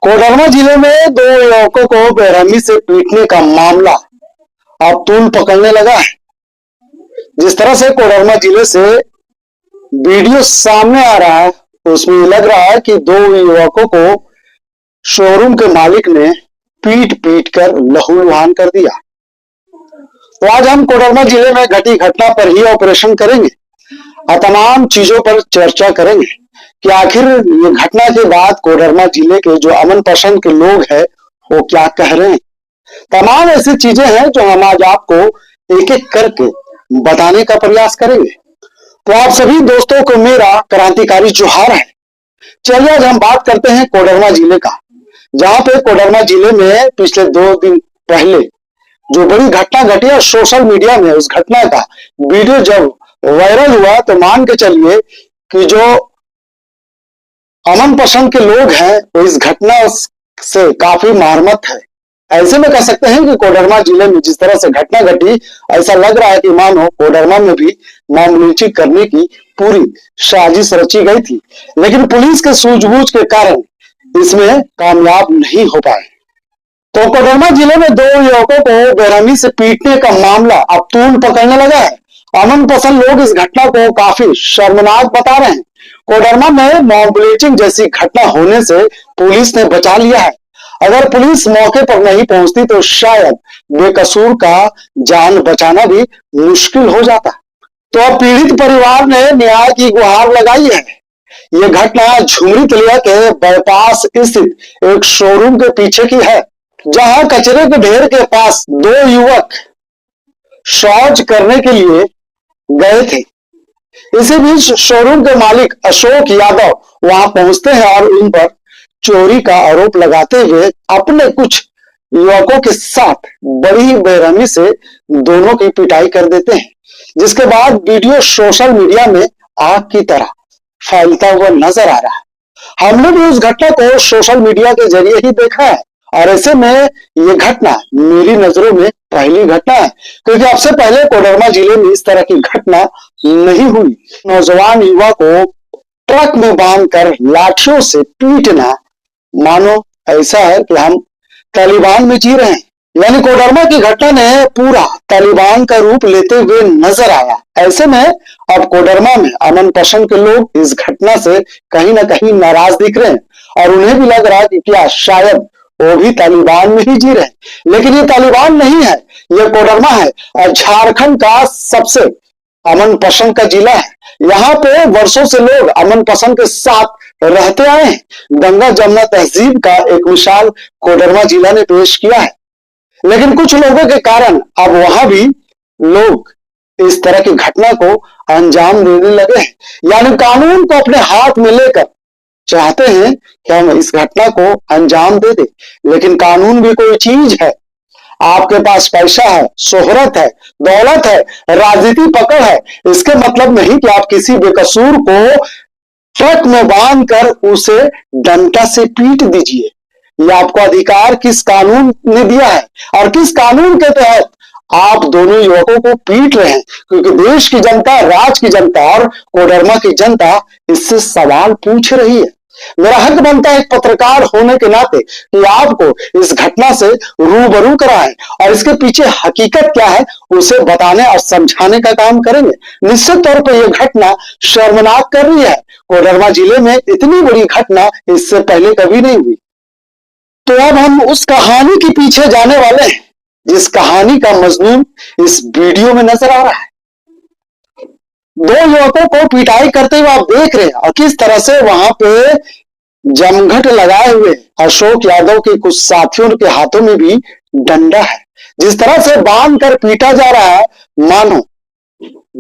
कोडरमा जिले में दो युवकों को बेरहमी से पीटने का मामला अब तूल पकड़ने लगा है। जिस तरह से कोडरमा जिले से वीडियो सामने आ रहा है, उसमें लग रहा है कि दो युवकों को शोरूम के मालिक ने पीट पीट कर लहूलुहान कर दिया। तो आज हम कोडरमा जिले में घटी घटना पर ही ऑपरेशन करेंगे और तमाम चीजों पर चर्चा करेंगे कि आखिर ये घटना के बाद कोडरमा जिले के जो अमन पसंद के लोग हैं वो क्या कह रहे हैं। तमाम ऐसी चीजें हैं जो हम आज आपको एक एक करके बताने का प्रयास करेंगे। तो आप सभी दोस्तों को मेरा क्रांतिकारी जोहार है। चलिए आज हम बात करते हैं कोडरमा जिले का, जहां पे कोडरमा जिले में पिछले 2 दिन पहले जो बड़ी घटना घटी और सोशल मीडिया में उस घटना का वीडियो जब वायरल हुआ तो मान के चलिए कि जो अमन पसंद के लोग हैं वो इस घटना से काफी मरम्मत है। ऐसे में कह सकते हैं कि कोडरमा जिले में जिस तरह से घटना घटी, ऐसा लग रहा है कि मानो कोडरमा में भी मॉब लिंचिंग करने की पूरी साजिश रची गई थी, लेकिन पुलिस के सूझबूझ के कारण इसमें कामयाब नहीं हो पाए। तो कोडरमा जिले में 2 युवकों को बेरहमी से पीटने का मामला अब तूल पकड़ने लगा है। अमन पसंद लोग इस घटना को काफी शर्मनाक बता रहे हैं। कोडरमा में मॉब लिंचिंग जैसी घटना होने से पुलिस ने बचा लिया है। अगर पुलिस मौके पर नहीं पहुंचती तो शायद बेकसूर का जान बचाना भी मुश्किल हो जाता। तो अब पीड़ित परिवार ने न्याय की गुहार लगाई है। यह घटना झुमरी तलिया के बाईपास स्थित एक शोरूम के पीछे की है, जहां कचरे के ढेर के पास 2 युवक शौच करने के लिए गए थे। इसी बीच शोरूम के मालिक अशोक यादव वहां पहुंचते हैं और उन पर चोरी का आरोप लगाते हुए अपने कुछ युवकों के साथ बड़ी बेरहमी से दोनों की पिटाई कर देते हैं, जिसके बाद वीडियो सोशल मीडिया में आग की तरह फैलता हुआ नजर आ रहा है। हमने भी उस घटना को सोशल मीडिया के जरिए ही देखा है और ऐसे में ये घटना मेरी नजरों में पहली घटना है, क्योंकि अब से पहले कोडरमा जिले में इस तरह की घटना नहीं हुई। नौजवान युवा को ट्रक में बांधकर लाठियों से पीटना मानो ऐसा है कि हम तालिबान में जी रहे हैं। यानी कोडरमा की घटना ने पूरा तालिबान का रूप लेते हुए नजर आया। ऐसे में अब कोडरमा में अमन पसंद के लोग इस घटना से कहीं ना कहीं नाराज दिख रहे हैं और उन्हें भी लग रहा है कि क्या शायद वो भी तालिबान में ही जी रहे हैं। लेकिन ये तालिबान नहीं है, ये कोडरमा है और झारखंड का सबसे अमन पसंद का जिला है। यहाँ पे वर्षों से लोग अमन पसंद के साथ रहते आए हैं। गंगा जमुना तहजीब का एक मिसाल कोडरमा जिला ने पेश किया है, लेकिन कुछ लोगों के कारण अब वहां भी लोग इस तरह की घटना को अंजाम देने लगे हैं। यानी कानून को अपने हाथ में लेकर चाहते हैं कि हम इस घटना को अंजाम दे दे। लेकिन कानून भी कोई चीज है। आपके पास पैसा है, शोहरत है, दौलत है, राजनीति पकड़ है, इसके मतलब नहीं कि आप किसी बेकसूर को ट्रक में बांधकर उसे डंडा से पीट दीजिए। ये आपको अधिकार किस कानून ने दिया है और किस कानून के तहत आप दोनों युवकों को पीट रहे हैं? क्योंकि देश की जनता, राज्य की जनता और कोडरमा की जनता इससे सवाल पूछ रही है। मेरा हक बनता है एक पत्रकार होने के नाते कि आपको इस घटना से रूबरू कराएं और इसके पीछे हकीकत क्या है उसे बताने और समझाने का काम करेंगे। निश्चित तौर पर यह घटना शर्मनाक कर रही है। कोडरमा जिले में इतनी बड़ी घटना इससे पहले कभी नहीं हुई। तो अब हम उस कहानी के पीछे जाने वाले हैं जिस कहानी का मजमून इस वीडियो में नजर आ रहा है। 2 युवकों को पिटाई करते हुए आप देख रहे हैं और किस तरह से वहां पे जमघट लगाए हुए अशोक यादव के कुछ साथियों के हाथों में भी डंडा है। जिस तरह से बांध कर पीटा जा रहा है मानो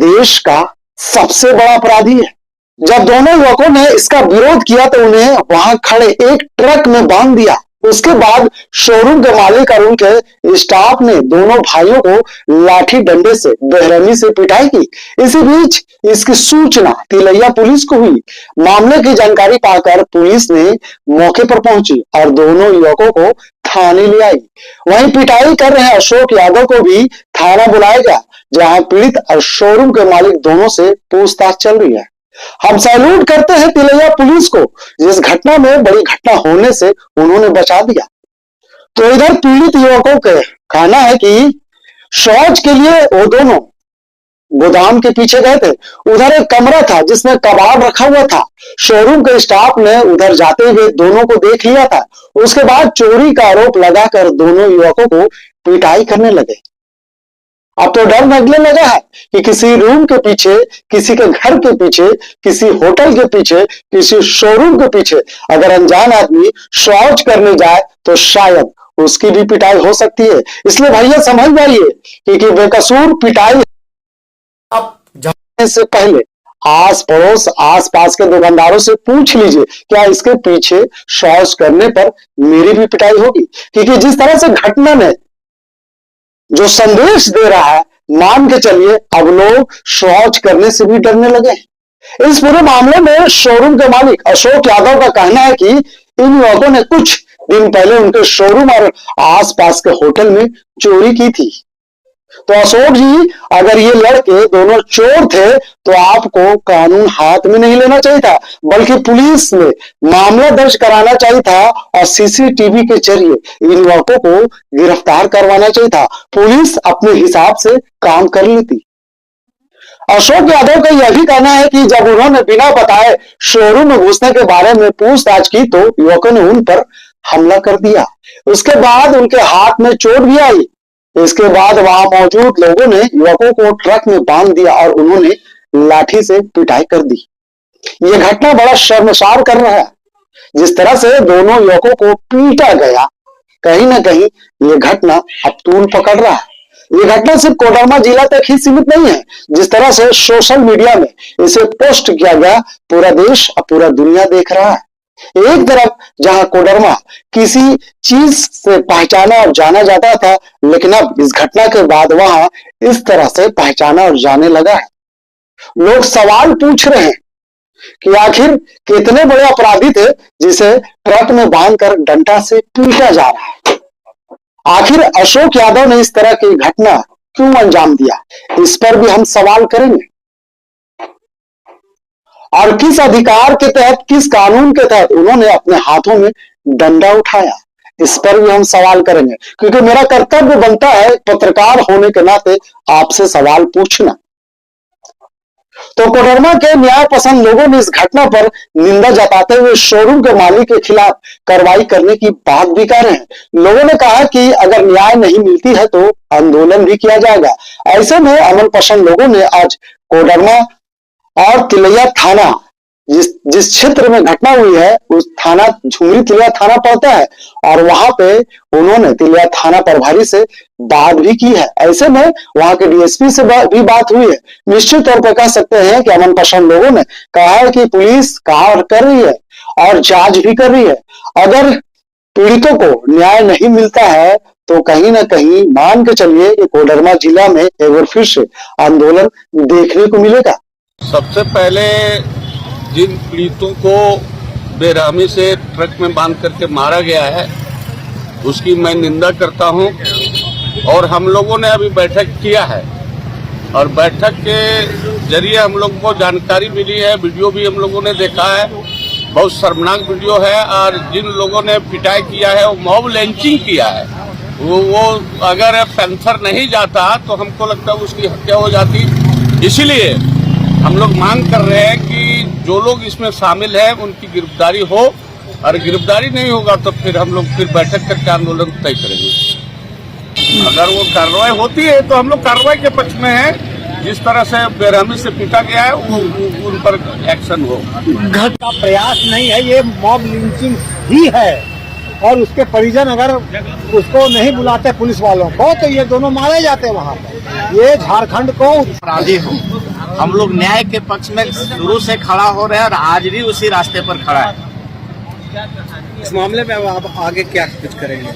देश का सबसे बड़ा अपराधी है। जब दोनों युवकों ने इसका विरोध किया तो उन्हें वहां खड़े एक ट्रक में बांध दिया। उसके बाद शोरूम के मालिक और उनके स्टाफ ने दोनों भाइयों को लाठी डंडे से बेरहमी से पिटाई की। इसी बीच इसकी सूचना तिलैया पुलिस को हुई। मामले की जानकारी पाकर पुलिस ने मौके पर पहुंची और दोनों युवकों को थाने ले आई। वहीं पिटाई कर रहे अशोक यादव को भी थाना बुलाया गया, जहां पीड़ित और शोरूम के मालिक दोनों से पूछताछ चल रही है। हम सैल्यूट करते हैं तिलैया पुलिस को, जिस घटना में बड़ी घटना होने से उन्होंने बचा दिया। तो इधर पीड़ित युवकों का कहना है कि शौच के लिए वो दोनों गोदाम के पीछे गए थे। उधर एक कमरा था जिसमें कबाड़ रखा हुआ था। शोरूम के स्टाफ ने उधर जाते हुए दोनों को देख लिया था। उसके बाद चोरी का आरोप लगाकर दोनों युवकों को पिटाई करने लगे। अब तो डर लगने लगा है कि किसी रूम के पीछे, किसी के घर के पीछे, किसी होटल के पीछे, किसी शोरूम के पीछे अगर अनजान आदमी शौच करने जाए तो शायद उसकी भी पिटाई हो सकती है। इसलिए भैया समझ जाइए कि बेकसूर पिटाई आप जाने से पहले आस पड़ोस, आस पास के दुकानदारों से पूछ लीजिए, क्या इसके पीछे शौच करने पर मेरी भी पिटाई होगी? क्योंकि जिस तरह से घटना ने जो संदेश दे रहा है, मान के चलिए अब लोग शौच करने से भी डरने लगे। इस पूरे मामले में शोरूम के मालिक अशोक यादव का कहना है कि इन युवकों ने कुछ दिन पहले उनके शोरूम और आसपास के होटल में चोरी की थी। तो अशोक जी, अगर ये लड़के दोनों चोर थे तो आपको कानून हाथ में नहीं लेना चाहिए था, बल्कि पुलिस में मामला दर्ज कराना चाहिए था और सीसीटीवी के जरिए इन युवकों को गिरफ्तार करवाना चाहिए था। पुलिस अपने हिसाब से काम कर लेती। अशोक यादव का यह भी कहना है कि जब उन्होंने बिना बताए शोरूम में घुसने के बारे में पूछताछ की तो युवकों ने उन पर हमला कर दिया। उसके बाद उनके हाथ में चोट भी आई। इसके बाद वहां मौजूद लोगों ने युवकों को ट्रक में बांध दिया और उन्होंने लाठी से पिटाई कर दी। यह घटना बड़ा शर्मसार कर रहा है। जिस तरह से दोनों युवकों को पीटा गया, कहीं ना कहीं यह घटना अब तूल पकड़ रहा है। यह घटना सिर्फ कोडरमा जिला तक ही सीमित नहीं है। जिस तरह से सोशल मीडिया में इसे पोस्ट किया गया, पूरा देश और पूरा दुनिया देख रहा है। एक तरफ जहां कोडरमा किसी चीज से पहचाना और जाना जाता था, लेकिन अब इस घटना के बाद वहां इस तरह से पहचाना और जाने लगा है। लोग सवाल पूछ रहे हैं कि आखिर कितने बड़े अपराधी थे जिसे ट्रक में बांधकर डंडा से पीटा जा रहा है। आखिर अशोक यादव ने इस तरह की घटना क्यों अंजाम दिया, इस पर भी हम सवाल करेंगे। और किस अधिकार के तहत, किस कानून के तहत उन्होंने अपने हाथों में डंडा उठाया, इस पर भी हम सवाल करेंगे। क्योंकि मेरा कर्तव्य बनता है पत्रकार होने के नाते आपसे सवाल पूछना। तो कोडरमा के न्याय पसंद लोगों ने इस घटना पर निंदा जताते हुए शोरूम के मालिक के खिलाफ कार्रवाई करने की बात भी कर रहे हैं। लोगों ने कहा कि अगर न्याय नहीं मिलती है तो आंदोलन भी किया जाएगा। ऐसे में अमन पसंद लोगों ने आज कोडरमा और तिलैया थाना, जिस क्षेत्र में घटना हुई है उस थाना झुमरी तिलैया थाना पड़ता है, और वहां पे उन्होंने तिलैया थाना प्रभारी से बात भी की है। ऐसे में वहां के डीएसपी से भी बात हुई है। निश्चित तौर पर कह सकते हैं कि अमन पसंद लोगों ने कहा है कि पुलिस कार्य कर रही है और जांच भी कर रही है। अगर पीड़ितों को न्याय नहीं मिलता है तो कहीं ना कहीं मान के चलिए कि कोडरमा जिला में एक बार फिर से आंदोलन देखने को मिलेगा। सबसे पहले जिन पीड़ितों को बेरहमी से ट्रक में बांध करके मारा गया है उसकी मैं निंदा करता हूं। और हम लोगों ने अभी बैठक किया है और बैठक के जरिए हम लोग को जानकारी मिली है, वीडियो भी हम लोगों ने देखा है। बहुत शर्मनाक वीडियो है और जिन लोगों ने पिटाई किया है वो मॉब लिंचिंग किया है। वो अगर पैंथर नहीं जाता तो हमको लगता है उसकी हत्या हो जाती। इसीलिए हम लोग मांग कर रहे हैं कि जो लोग इसमें शामिल हैं उनकी गिरफ्तारी हो, और गिरफ्तारी नहीं होगा तो फिर हम लोग फिर बैठक करके आंदोलन तय करेंगे। अगर वो कार्रवाई होती है तो हम लोग कार्रवाई के पक्ष में हैं। जिस तरह से बेरहमी से पीटा गया है वो उन पर एक्शन हो। घट का प्रयास नहीं है, ये मॉब लिंचिंग ही है। और उसके परिजन अगर उसको नहीं बुलाते पुलिस वालों को तो ये दोनों मारे जाते वहाँ पर। ये झारखंड को अपराधी हो। हम लोग न्याय के पक्ष में शुरू से खड़ा हो रहे हैं और आज भी उसी रास्ते पर खड़ा है। इस मामले में आप आगे क्या कुछ करेंगे?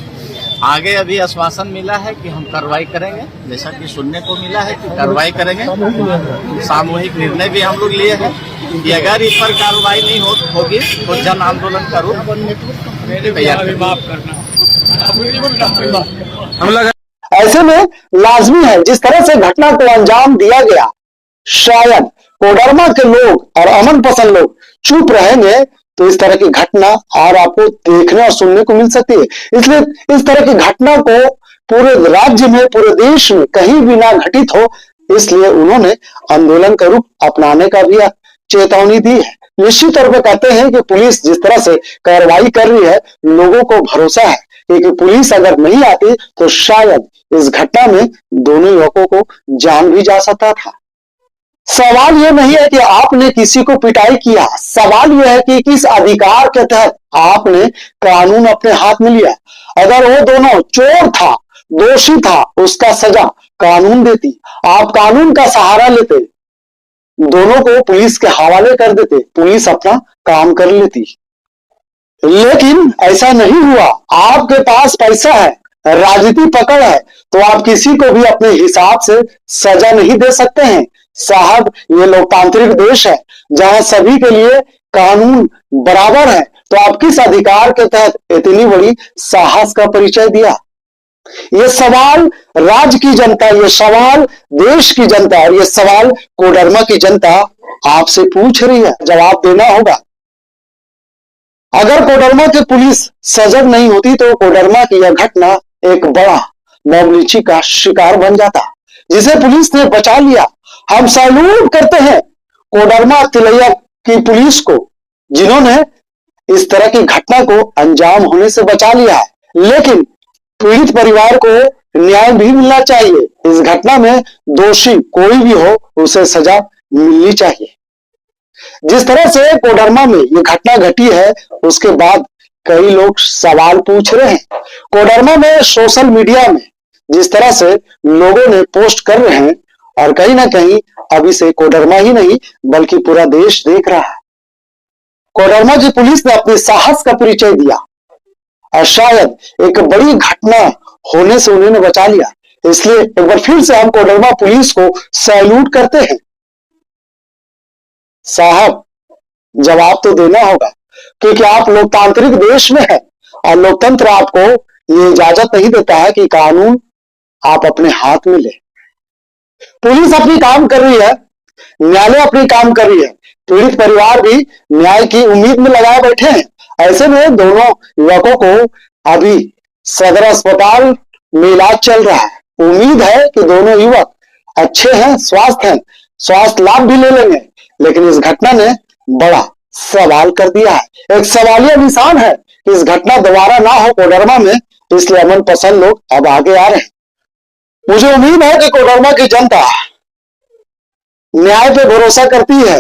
आगे अभी आश्वासन मिला है कि हम कार्रवाई करेंगे, जैसा कि सुनने को मिला है कि कार्रवाई करेंगे। सामूहिक निर्णय भी हम लोग लिए हैं कि अगर इस पर कार्रवाई नहीं होगी तो जन आंदोलन का रूप तैयार करना। ऐसे में लाजमी है जिस तरह से घटना को अंजाम दिया गया, शायद कोडरमा के लोग और अमन पसंद लोग चुप रहेंगे तो इस तरह की घटना और आपको देखने और सुनने को मिल सकती है। इसलिए इस तरह की घटना को पूरे राज्य में, पूरे देश में कहीं भी ना घटित हो, इसलिए उन्होंने आंदोलन का रूप अपनाने का भी चेतावनी दी है। निश्चित तौर पर कहते हैं कि पुलिस जिस तरह से कार्रवाई कर रही है, लोगों को भरोसा है कि पुलिस अगर नहीं आती तो शायद इस घटना में दोनों युवकों को जान भी जा सकता था। सवाल यह नहीं है कि आपने किसी को पिटाई किया, सवाल यह है कि किस अधिकार के तहत आपने कानून अपने हाथ में लिया। अगर वो दोनों चोर था, दोषी था, उसका सजा कानून देती, आप कानून का सहारा लेते, दोनों को पुलिस के हवाले कर देते, पुलिस अपना काम कर लेती। लेकिन ऐसा नहीं हुआ। आपके पास पैसा है, राजनीति पकड़ है, तो आप किसी को भी अपने हिसाब से सजा नहीं दे सकते हैं। साहब, ये लोकतांत्रिक देश है जहां सभी के लिए कानून बराबर है, तो आप किस अधिकार के तहत इतनी बड़ी साहस का परिचय दिया? ये सवाल राज्य की जनता, ये सवाल देश की जनता और ये सवाल कोडरमा की जनता आपसे पूछ रही है, जवाब देना होगा। अगर कोडरमा की पुलिस सजग नहीं होती तो कोडरमा की यह घटना एक बड़ा मॉब लिंचिंग का शिकार बन जाता, जिसे पुलिस ने बचा लिया। हम सैल्यूट करते हैं कोडरमा तिलैया की पुलिस को, जिन्होंने इस तरह की घटना को अंजाम होने से बचा लिया है। लेकिन पीड़ित परिवार को न्याय भी मिलना चाहिए। इस घटना में दोषी कोई भी हो, उसे सजा मिलनी चाहिए। जिस तरह से कोडरमा में ये घटना घटी है, उसके बाद कई लोग सवाल पूछ रहे हैं। कोडरमा में सोशल मीडिया में जिस तरह से लोगों ने पोस्ट कर रहे हैं, और कहीं ना कहीं अभी से कोडरमा ही नहीं बल्कि पूरा देश देख रहा है। कोडरमा की पुलिस ने अपने साहस का परिचय दिया और शायद एक बड़ी घटना होने से उन्होंने बचा लिया। इसलिए एक बार फिर से हम कोडरमा पुलिस को सैल्यूट करते हैं। साहब, जवाब तो देना होगा, क्योंकि आप लोकतांत्रिक देश में हैं और लोकतंत्र आपको ये इजाजत नहीं देता है कि कानून आप अपने हाथ में ले। पुलिस अपनी काम कर रही है, न्यायालय अपनी काम कर रही है, पीड़ित परिवार भी न्याय की उम्मीद में लगाए बैठे हैं। ऐसे में दोनों युवकों को अभी सदर अस्पताल में इलाज चल रहा है। उम्मीद है कि दोनों युवक अच्छे हैं, स्वास्थ्य हैं, स्वास्थ्य लाभ भी ले लेंगे। लेकिन इस घटना ने बड़ा सवाल कर दिया है, एक सवालिया निशान है कि इस घटना दोबारा ना हो कोडरमा में। इसलिए अमन पसंद लोग अब आगे आ रहे हैं। मुझे उम्मीद है कि कोडरमा की जनता न्याय पे भरोसा करती है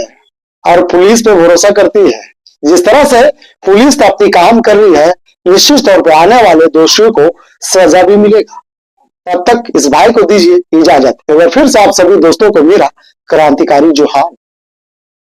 और पुलिस पे भरोसा करती है। जिस तरह से पुलिस अपनी काम कर रही है, निश्चित तौर पर आने वाले दोषियों को सजा भी मिलेगा। तब तक इस भाई को दीजिए इजाजत। एक बार फिर से आप सभी दोस्तों को मेरा क्रांतिकारी जोहार।